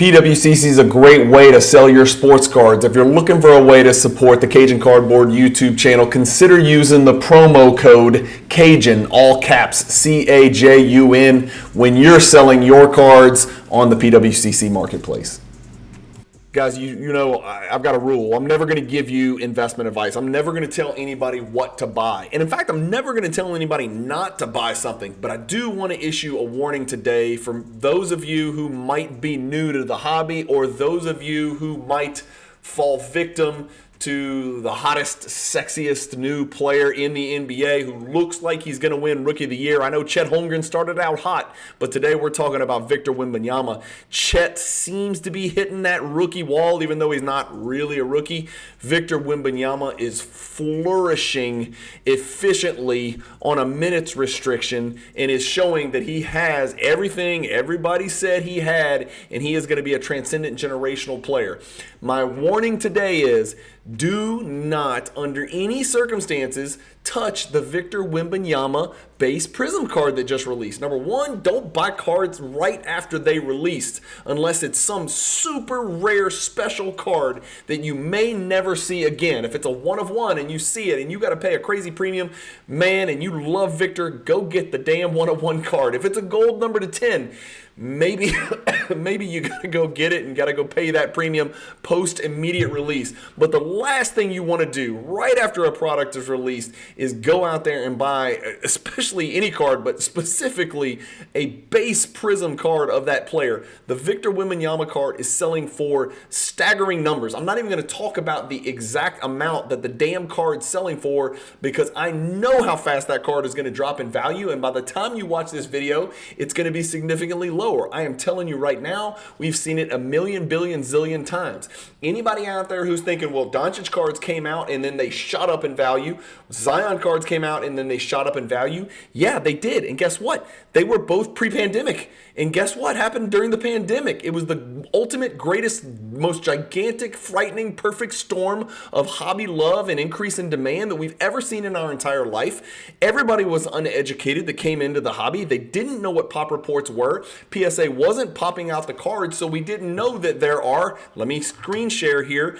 PWCC is a great way to sell your sports cards. If you're looking for a way to support the Cajun Cardboard YouTube channel, consider using the promo code Cajun, all caps, CAJUN, when you're selling your cards on the PWCC marketplace. Guys, you know, I've got a rule. I'm never going to give you investment advice. I'm never going to tell anybody what to buy. And in fact, I'm never going to tell anybody not to buy something. But I do want to issue a warning today for those of you who might be new to the hobby, or those of you who might fall victim to the hottest, sexiest new player in the NBA who looks like he's going to win Rookie of the Year. I know Chet Holmgren started out hot, but today we're talking about Victor Wembanyama. Chet seems to be hitting that rookie wall, even though he's not really a rookie. Victor Wembanyama is flourishing efficiently on a minutes restriction and is showing that he has everything everybody said he had, and he is going to be a transcendent generational player. My warning today is, do not, under any circumstances, touch the Victor Wembanyama base Prism card that just released. Number one, don't buy cards right after they released unless it's some super rare special card that you may never see again. If it's a one of one and you see it and you got to pay a crazy premium, man, and you love Victor, go get the damn one of one card. If it's a gold number to 10, maybe you got to go get it and got to go pay that premium post immediate release. But the last thing you want to do right after a product is released is go out there and buy, especially any card, but specifically a base Prism card of that player. The Victor Wembanyama card is selling for staggering numbers. I'm not even going to talk about the exact amount that the damn card's selling for, because I know how fast that card is going to drop in value, and by the time you watch this video, it's going to be significantly lower. I am telling you right now, we've seen it a million, billion, zillion times. Anybody out there who's thinking, well, Doncic cards came out and then they shot up in value, Zion cards came out and then they shot up in value. Yeah, they did. And guess what? They were both pre-pandemic. And guess what happened during the pandemic? It was the ultimate, greatest, most gigantic, frightening, perfect storm of hobby love and increase in demand that we've ever seen in our entire life. Everybody was uneducated that came into the hobby. They didn't know what pop reports were. PSA wasn't popping out the cards, so we didn't know that there are, let me screen share here,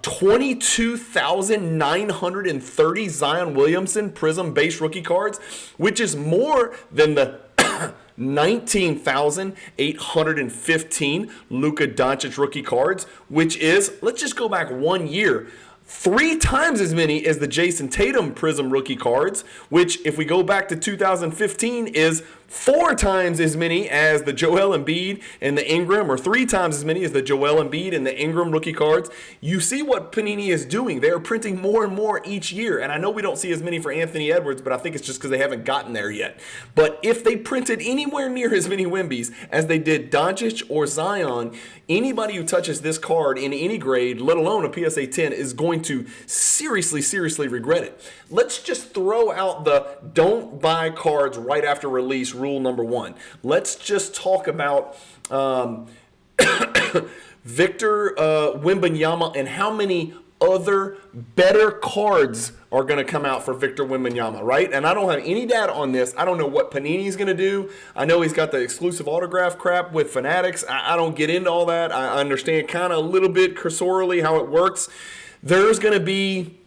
22,930 Zion Williamson Prism base rookie cards, which is more than the 19,815 Luka Doncic rookie cards, which is, let's just go back 1 year, 3 times as many as the Jason Tatum Prism rookie cards, which if we go back to 2015 is 4 times as many as the Joel Embiid and the Ingram, or 3 times as many as the Joel Embiid and the Ingram rookie cards. You see what Panini is doing. They are printing more and more each year. And I know we don't see as many for Anthony Edwards, but I think it's just because they haven't gotten there yet. But if they printed anywhere near as many Wembies as they did Doncic or Zion, anybody who touches this card in any grade, let alone a PSA 10, is going to seriously, seriously regret it. Let's just throw out the don't buy cards right after release rule number 1. Let's just talk about Victor Wembanyama and how many other better cards are going to come out for Victor Wembanyama, right? And I don't have any data on this. I don't know what Panini's going to do. I know he's got the exclusive autograph crap with Fanatics. I don't get into all that. I understand kind of a little bit cursorily how it works. There's going to be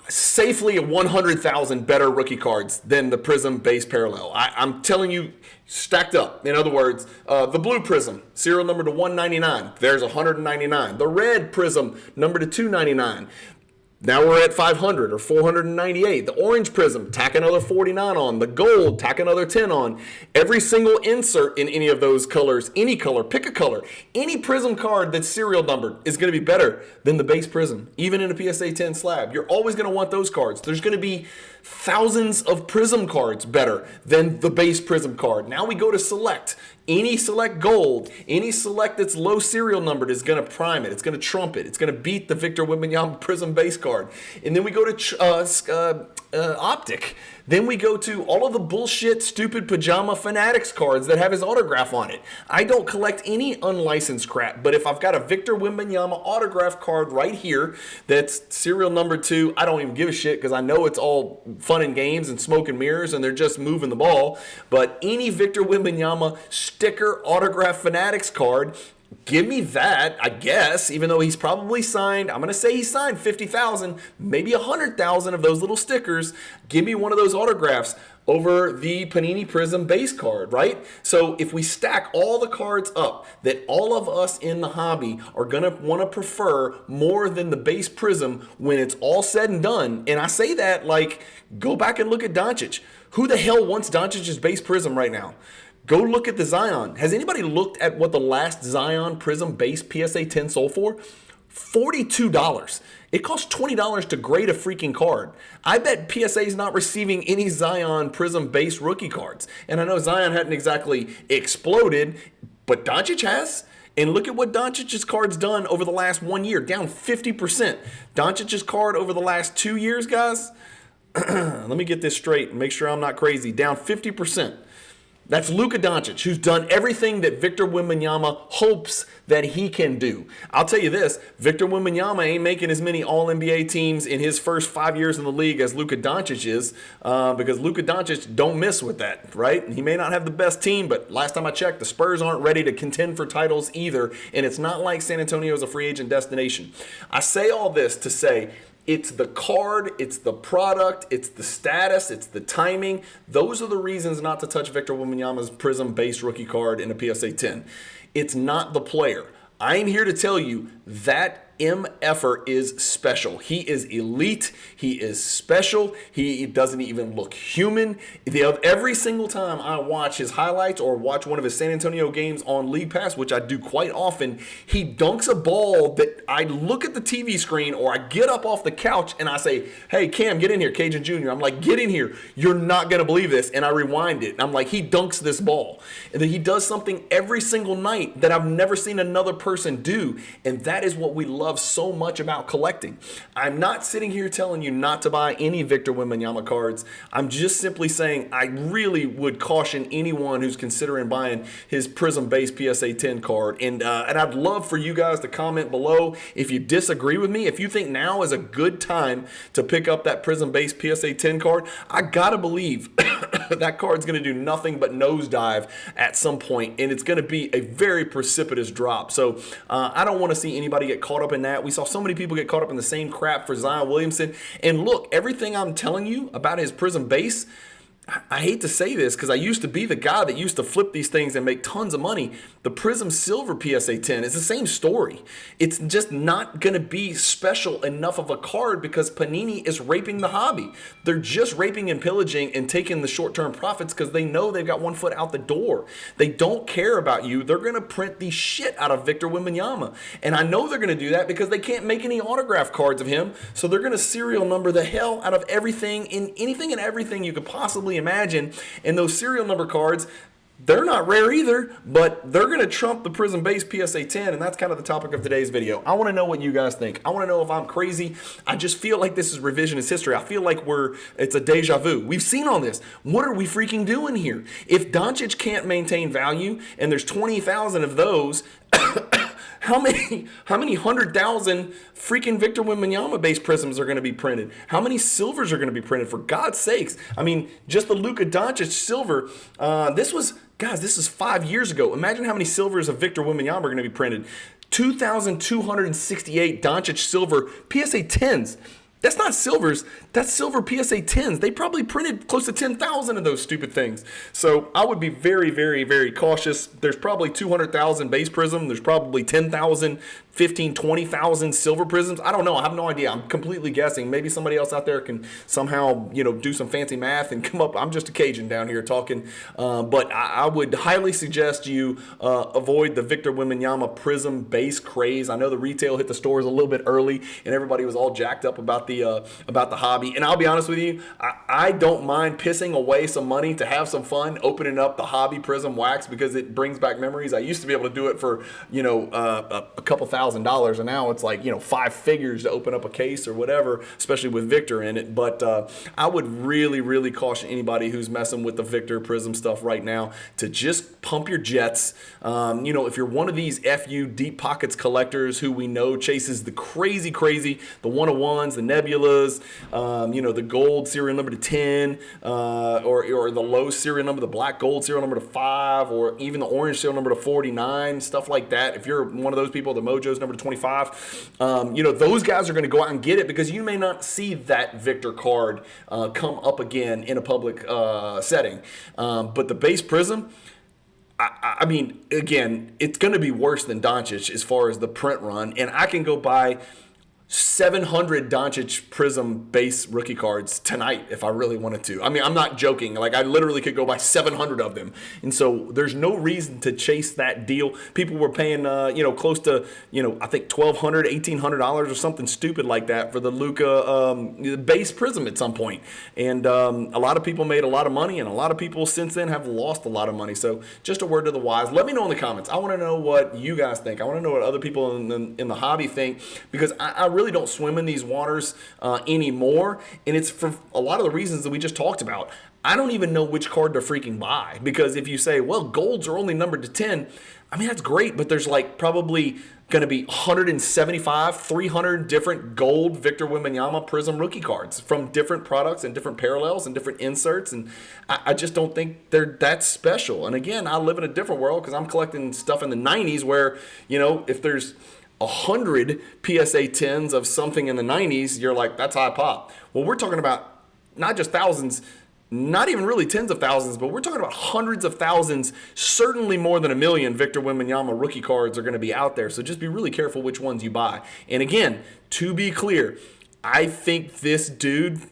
safely 100,000 better rookie cards than the Prism base parallel. I'm telling you, stacked up. In other words, the blue Prism, serial number to 199. There's 199. The red Prism, number to 299. Now we're at 500 or 498. The orange Prism, tack another 49 on. The gold, tack another 10 on. Every single insert in any of those colors, any color, pick a color. Any Prism card that's serial numbered is going to be better than the base Prism, even in a PSA 10 slab. You're always going to want those cards. There's going to be thousands of Prism cards better than the base Prism card. Now we go to select. Any select gold, any select that's low serial numbered is going to prime it. It's going to trump it. It's going to beat the Victor Wembanyama Prism base card. And then we go to Optic. Then we go to all of the bullshit, stupid Pajama Fanatics cards that have his autograph on it. I don't collect any unlicensed crap, but if I've got a Victor Wembanyama autograph card right here that's serial number 2, I don't even give a shit because I know it's all fun and games and smoke and mirrors, and they're just moving the ball. But any Victor Wembanyama sticker autograph Fanatics card, give me that, I guess, even though he's probably signed, I'm going to say he signed 50,000, maybe 100,000 of those little stickers. Give me one of those autographs over the Panini Prism base card, right? So if we stack all the cards up that all of us in the hobby are going to want to prefer more than the base Prism when it's all said and done, and I say that like, go back and look at Doncic. Who the hell wants Doncic's base Prism right now? Go look at the Zion. Has anybody looked at what the last Zion Prism base PSA 10 sold for? $42. It costs $20 to grade a freaking card. I bet PSA is not receiving any Zion Prism base rookie cards. And I know Zion hadn't exactly exploded, but Doncic has. And look at what Doncic's card's done over the last 1 year, down 50%. Doncic's card over the last 2 years, guys, let me get this straight and make sure I'm not crazy, down 50%. That's Luka Doncic, who's done everything that Victor Wembanyama hopes that he can do. I'll tell you this, Victor Wembanyama ain't making as many All-NBA teams in his first 5 years in the league as Luka Doncic is, because Luka Doncic don't miss with that, right? He may not have the best team, but last time I checked, the Spurs aren't ready to contend for titles either, and it's not like San Antonio is a free agent destination. I say all this to say, it's the card, it's the product, it's the status, it's the timing. Those are the reasons not to touch Victor Wembanyama's Prism base rookie card in a PSA 10. It's not the player. I'm here to tell you that MFer is special. He is elite. He is special. He doesn't even look human. Every single time I watch his highlights or watch one of his San Antonio games on League Pass, which I do quite often, he dunks a ball that I look at the TV screen or I get up off the couch and I say, hey, Cam, get in here, Cajun Jr. I'm like, get in here. You're not going to believe this. And I rewind it. And I'm like, he dunks this ball. And then he does something every single night that I've never seen another person do. And that is what we love so much about collecting. I'm not sitting here telling you not to buy any Victor Wembanyama cards. I'm just simply saying I really would caution anyone who's considering buying his Prism base PSA 10 card. And I'd love for you guys to comment below if you disagree with me. If you think now is a good time to pick up that Prism base PSA 10 card, I gotta believe that card's going to do nothing but nosedive at some point, and it's going to be a very precipitous drop. So I don't want to see anybody get caught up in that. We saw so many people get caught up in the same crap for Zion Williamson. And look, everything I'm telling you about his Prism base, I hate to say this because I used to be the guy that used to flip these things and make tons of money. The Prism Silver PSA 10 is the same story. It's just not going to be special enough of a card because Panini is raping the hobby. They're just raping and pillaging and taking the short-term profits because they know they've got one foot out the door. They don't care about you. They're going to print the shit out of Victor Wembanyama. And I know they're going to do that because they can't make any autograph cards of him. So they're going to serial number the hell out of everything in anything and everything you could possibly imagine. And those serial number cards, they're not rare either, but they're going to trump the Prism base PSA 10, and that's kind of the topic of today's video. I want to know what you guys think. I want to know if I'm crazy. I just feel like this is revisionist history. I feel like it's a deja vu. We've seen all this. What are we freaking doing here? If Doncic can't maintain value and there's 20,000 of those, how many 100,000 freaking Victor Wembanyama base Prisms are going to be printed? How many silvers are going to be printed? For God's sakes. I mean, just the Luka Doncic silver, this is 5 years ago. Imagine how many silvers of Victor Wembanyama are going to be printed. 2,268 Doncic silver PSA 10s. That's not silvers. That's silver PSA 10s. They probably printed close to 10,000 of those stupid things. So I would be very, very, very cautious. There's probably 200,000 base Prism. There's probably 10,000, 15, 20,000 silver Prisms. I don't know. I have no idea. I'm completely guessing. Maybe somebody else out there can somehow, do some fancy math and come up. I'm just a Cajun down here talking. But I would highly suggest you avoid the Victor Wembanyama Prism base craze. I know the retail hit the stores a little bit early and everybody was all jacked up about the hobby. And I'll be honest with you, I don't mind pissing away some money to have some fun opening up the hobby Prism wax because it brings back memories. I used to be able to do it for a couple $1,000, and now it's like 5 figures to open up a case or whatever, especially with Victor in it. But I would really, really caution anybody who's messing with the Victor Prism stuff right now to just pump your jets. If you're one of these FU deep pockets collectors who we know chases the crazy, the 101s, the nebulas, the gold serial number to 10, or the low serial number, the black gold serial number to 5, or even the orange serial number to 49, stuff like that. If you're one of those people, the Mojo's number to 25, those guys are going to go out and get it because you may not see that Victor card come up again in a public setting. But the base Prism, I mean, again, it's going to be worse than Doncic as far as the print run, and I can go buy 700 Doncic Prism base rookie cards tonight if I really wanted to. I mean, I'm not joking. Like, I literally could go buy 700 of them. And so there's no reason to chase that deal. People were paying, close to, I think $1,200, $1,800 or something stupid like that for the Luka base Prism at some point. And a lot of people made a lot of money, and a lot of people since then have lost a lot of money. So just a word to the wise. Let me know in the comments. I want to know what you guys think. I want to know what other people in the hobby think, because I really don't swim in these waters anymore, and it's for a lot of the reasons that we just talked about. I don't even know which card to freaking buy, because if you say, well, golds are only numbered to 10, I mean, that's great, but there's like probably going to be 175, 300 different gold Victor Wembanyama Prism rookie cards from different products and different parallels and different inserts, and I just don't think they're that special. And again, I live in a different world because I'm collecting stuff in the 90s where, if there's 100 PSA 10s of something in the 90s, you're like, that's high pop. Well, we're talking about not just thousands, not even really tens of thousands, but we're talking about hundreds of thousands, certainly more than 1 million Victor Wembanyama rookie cards are going to be out there. So just be really careful which ones you buy. And again, to be clear, I think this dude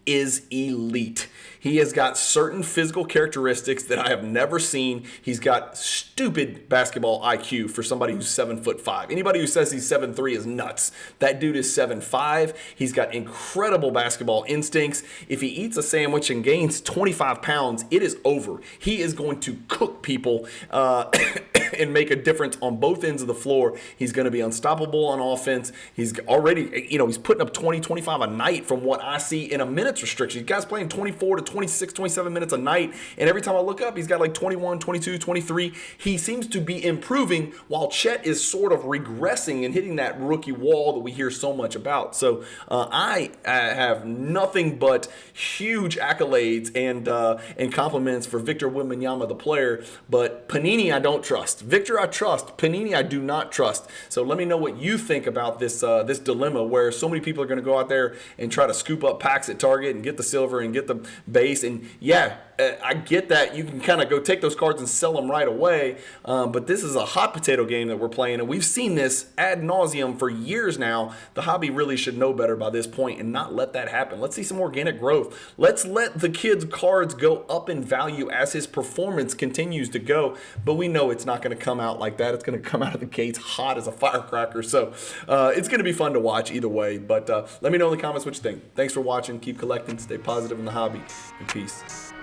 is elite. He has got certain physical characteristics that I have never seen. He's got stupid basketball IQ for somebody who's 7'5". Anybody who says he's 7'3" is nuts. That dude is 7'5". He's got incredible basketball instincts. If he eats a sandwich and gains 25 pounds, it is over. He is going to cook people and make a difference on both ends of the floor. He's going to be unstoppable on offense. He's already, he's putting up 20, 25 a night from what I see in a minutes restriction. You guys playing 24 to 26, 27 minutes a night, and every time I look up, he's got like 21, 22, 23. He seems to be improving while Chet is sort of regressing and hitting that rookie wall that we hear so much about. So I have nothing but huge accolades and compliments for Victor Wembanyama, the player, but Panini I don't trust. Victor I trust, Panini I do not trust. So let me know what you think about this dilemma where so many people are going to go out there and try to scoop up packs at Target and get the silver and get the base. And yeah, I get that you can kind of go take those cards and sell them right away, but this is a hot potato game that we're playing, and we've seen this ad nauseum for years now. The hobby really should know better by this point and not let that happen. Let's see some organic growth. Let's let the kid's cards go up in value as his performance continues to go, but we know it's not going to come out like that. It's going to come out of the gates hot as a firecracker, so it's going to be fun to watch either way. But let me know in the comments what you think. Thanks for watching. Keep collecting. Stay positive in the hobby. And peace.